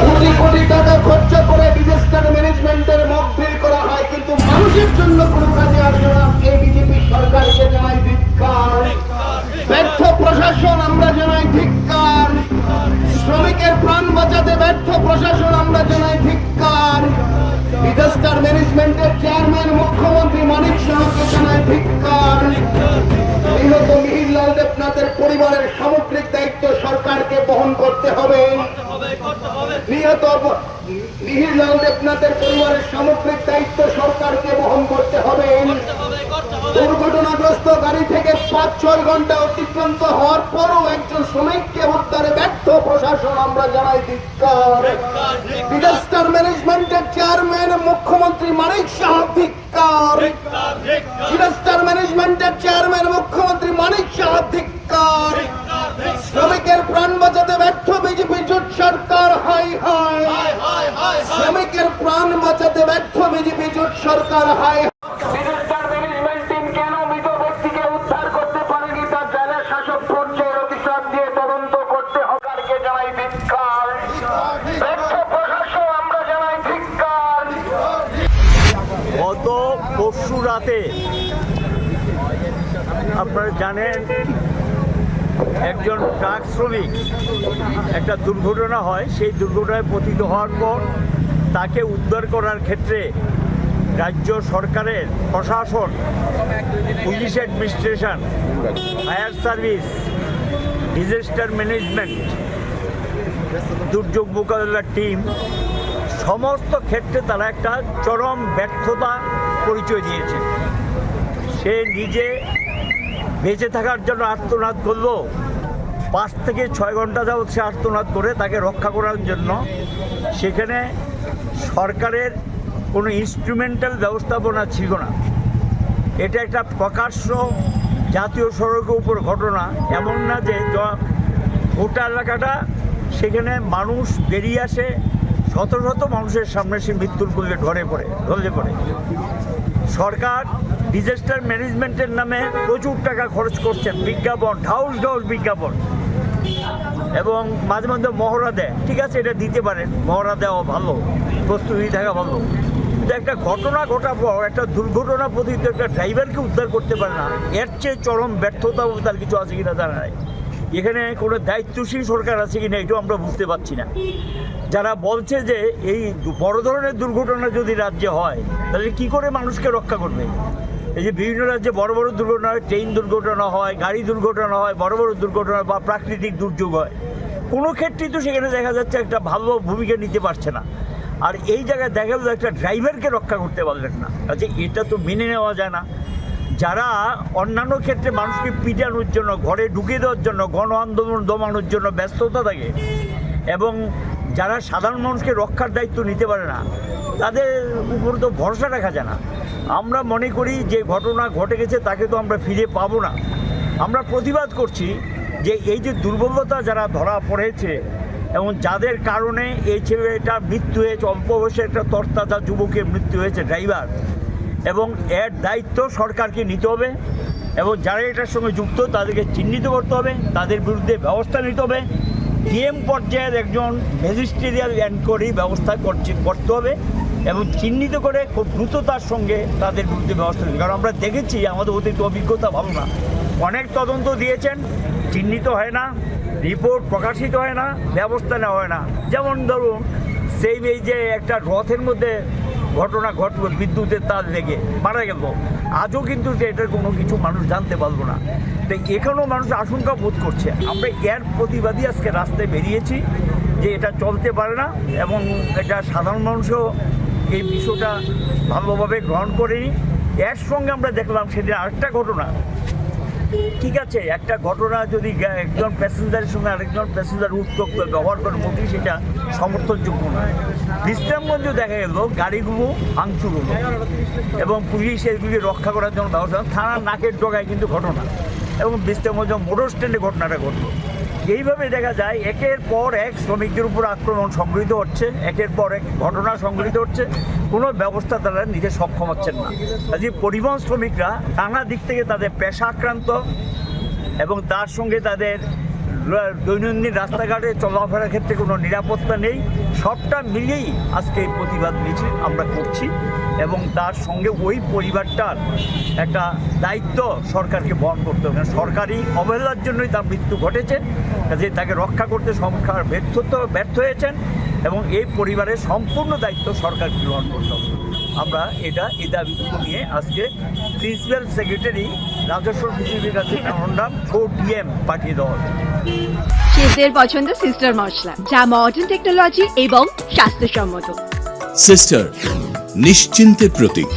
কোটি কোটি টাকা খরচা করে ডিজাস্টার ম্যানেজমেন্টের মকড্রিল করা হয়, কিন্তু মানুষের জন্য কোনো কাজে আসে না। এই বিজেপি সরকারকে জানাই ধিক্কার। ব্যর্থ প্রশাসন আমরা জানাই ধিক্কার। শ্রমিকের প্রাণ বাঁচাতে ব্যর্থ প্রশাসন আমরা জানাই ধিক্কার। ডিজাস্টার ম্যানেজমেন্টের চেয়ারম্যান মুখ্যমন্ত্রী মানিক শাহকে জানাই ধিক্কার। নিহত মিহিরলাল দেবনাথের পরিবারের সামগ্রিক দায়িত্ব সরকারকে বহন করতে হবে। নিহত মিহিরলাল দেবনাথের পরিবারের সামগ্রিক দায়িত্ব সরকারকে বহন করতে হবে। দুর্ঘটনাগ্রস্ত গাড়ি থেকে 5-6 ঘন্টা অতিক্রান্ত হওয়ার পরও একজন শ্রমিককে উদ্ধারে ব্যর্থ প্রশাসন আমরা জানাই ধিক্কার। ডিজাস্টার ম্যানেজমেন্টের চেয়ারম্যান মুখ্যমন্ত্রী মানিক শাহ ধিক্কার। ডিজাস্টার ম্যানেজমেন্টের চেয়ারম্যান মুখ্যমন্ত্রী মানিক শাহ ধিক্কার। শ্রমিকের প্রাণ বাঁচাতে ব্যর্থ বিজেপি জোট সরকার হাই হাই। শ্রমিকের প্রাণ বাঁচাতে ব্যর্থ বিজেপি জোট সরকার হাই। ডিজাস্টার ম্যানেজমেন্ট টিম কেন মৃত ব্যক্তিকে উদ্ধার করতে পারেনি তা জেলা শাসক পর্যায়ের অফিসার দিয়ে তদন্ত করতে সরকারকে জানাই ধিক্কার। ব্যর্থ প্রশাসন আমরা জানাই ধিক্কার। গত পরশু রাতে আপনারা জানেন একজন ট্রাক শ্রমিক একটা দুর্ঘটনা হয়। সেই দুর্ঘটনায় পতিত হওয়ার পর তাকে উদ্ধার করার ক্ষেত্রে রাজ্য সরকারের প্রশাসন, police administration, fire service, disaster management, দুর্যোগ মোকাবিলার টিম সমস্ত ক্ষেত্রে তারা একটা চরম ব্যর্থতা পরিচয় দিয়েছে। সে নিজে বেঁচে থাকার জন্য আর্তনাদ করলো, 5 থেকে 6 ঘন্টা যাবৎ সে আর্তনাদ করে তাকে রক্ষা করার জন্য। সেখানে সরকারের কোনো ইনস্ট্রুমেন্টাল ব্যবস্থাপনা ছিল না। এটা একটা প্রকাশ্য জাতীয় সড়কের উপর ঘটনা, এমন না যে গোটা এলাকাটা, সেখানে মানুষ বেরিয়ে আসে, শত শত মানুষের সামনে সে মৃত্যুর কোলে ঢলে পড়ে। সরকার ডিজাস্টার ম্যানেজমেন্টের নামে প্রচুর টাকা খরচ করছে, বিজ্ঞাপন, ঢাউস বিজ্ঞাপন, এবং মাঝে মধ্যে মহড়া দেয়। ঠিক আছে, এটা দিতে পারেন, মহড়া দেওয়া ভালো, প্রস্তুতি থাকা ভালো, কিন্তু একটা ঘটনা ঘটার পর একটা দুর্ঘটনা পতিত একটা ড্রাইভারকে উদ্ধার করতে পারে না, এর চেয়ে চরম ব্যর্থতা তার কিছু আছে কিনা জানা নাই। এখানে কোনো দায়িত্বশীল সরকার আছে কিনা এটাও আমরা বুঝতে পারছি না। যারা বলছে যে এই বড় ধরনের দুর্ঘটনা যদি রাজ্যে হয় তাহলে কি করে মানুষকে রক্ষা করবে? এই যে বিভিন্ন রাজ্যে বড় বড় দুর্ঘটনা হয়, ট্রেন দুর্ঘটনা হয়, গাড়ি দুর্ঘটনা হয়, বড় বড় দুর্ঘটনা বা প্রাকৃতিক দুর্যোগ হয়, কোনো ক্ষেত্রেই তো সেখানে দেখা যাচ্ছে একটা ভালো ভূমিকা নিতে পারছে না। আর এই জায়গায় দেখা গেল একটা ড্রাইভারকে রক্ষা করতে পারলেন না। আচ্ছা, এটা তো মেনে নেওয়া যায় না। যারা অন্যান্য ক্ষেত্রে মানুষকে পিটানোর জন্য, ঘরে ঢুকে দেওয়ার জন্য, গণ আন্দোলন দমানোর জন্য ব্যস্ততা থাকে, এবং যারা সাধারণ মানুষকে রক্ষার দায়িত্ব নিতে পারে না, তাদের উপর তো ভরসা রাখা যায় না। আমরা মনে করি যে ঘটনা ঘটে গেছে তাকে তো আমরা ফিরে পাবো না। আমরা প্রতিবাদ করছি যে এই যে দুর্বলতা যারা ধরা পড়েছে এবং যাদের কারণে এই ছেলেটার মৃত্যু হয়েছে, অল্প বয়সে একটা তরতাজা যুবকের মৃত্যু হয়েছে ড্রাইভার, এবং এর দায়িত্ব সরকারকে নিতে হবে, এবং যারা এটার সঙ্গে যুক্ত তাদেরকে চিহ্নিত করতে হবে, তাদের বিরুদ্ধে ব্যবস্থা নিতে হবে। ডিএম পর্যায়ের একজন ম্যাজিস্ট্রিয়াল এনকোয়ারি ব্যবস্থা করতে হবে, এবং চিহ্নিত করে খুব দ্রুততার সঙ্গে তাদের বিরুদ্ধে ব্যবস্থা নিতে। কারণ আমরা দেখেছি আমাদের অতীত অভিজ্ঞতা ভালো না, অনেক তদন্ত দিয়েছেন, চিহ্নিত হয় না, রিপোর্ট প্রকাশিত হয় না, ব্যবস্থা নেওয়া হয় না। যেমন ধরুন এই যে একটা রথের মধ্যে ঘটনা ঘটল, বিদ্যুতের তার লেগে মারা গেল, আজও কিন্তু এটার কোনো কিছু মানুষ জানতে পারবো না। তাই এখানেও মানুষ আশঙ্কা বোধ করছে। আমরা এর প্রতিবাদী আজকে রাস্তায় বেরিয়েছি যে এটা চলতে পারে না, এবং এটা সাধারণ মানুষও এই বিষয়টা ভালোভাবে গ্রহণ করেনি। এর সঙ্গে আমরা দেখলাম সেদিন আরেকটা ঘটনা। ঠিক আছে, একটা ঘটনা যদি একজন প্যাসেঞ্জারের সঙ্গে আরেকজন প্যাসেঞ্জার উত্তক্ত ব্যবহার করে, মোটেই সেটা সমর্থনযোগ্য নয়। বিশ্রামগঞ্জে দেখা গেল গাড়িগুলো ভাঙচুর হলো, এবং পুলিশ এগুলি রক্ষা করার জন্য ব্যবস্থা, থানার নাকের ডগায় কিন্তু ঘটনা, এবং বিশ্রামগঞ্জ মোটর স্ট্যান্ডে ঘটনাটা ঘটলো। এইভাবে দেখা যায় একের পর এক শ্রমিকদের উপর আক্রমণ সংঘটিত হচ্ছে, একের পর এক ঘটনা সংঘটিত হচ্ছে, কোনো ব্যবস্থা তারা নিতে সক্ষম হচ্ছেন না। কাজে পরিবহন শ্রমিকরা নানা দিক থেকে তাদের পেশা আক্রান্ত, এবং তার সঙ্গে তাদের দৈনন্দিন রাস্তাঘাটে চলাফেরার ক্ষেত্রে কোনো নিরাপত্তা নেই। সবটা মিলিয়েই আজকে এই প্রতিবাদ মিছিল আমরা করছি এবং তার সঙ্গে ওই পরিবারটার একটা দায়িত্ব সরকারকে বহন করতে হবে। সরকারি অবহেলার জন্যই তার মৃত্যু ঘটেছে, কাজে তাকে রক্ষা করতে সরকার ব্যর্থ হয়েছেন এবং এই পরিবারের সম্পূর্ণ দায়িত্ব সরকারকে গ্রহণ করতে হবে। আমরা এই দাবিগুলো নিয়ে আজকে প্রিন্সিপাল সেক্রেটারি রাজস্ব সচিবের কাছে মেমোরান্ডাম 4 PM পাঠিয়ে দেওয়া হবে। শেফদের পছন্দ সিস্টার মশলা, যা মডার্ন টেকনোলজি এবং স্বাস্থ্যসম্মত। সিস্টার, নিশ্চিন্তের প্রতীক।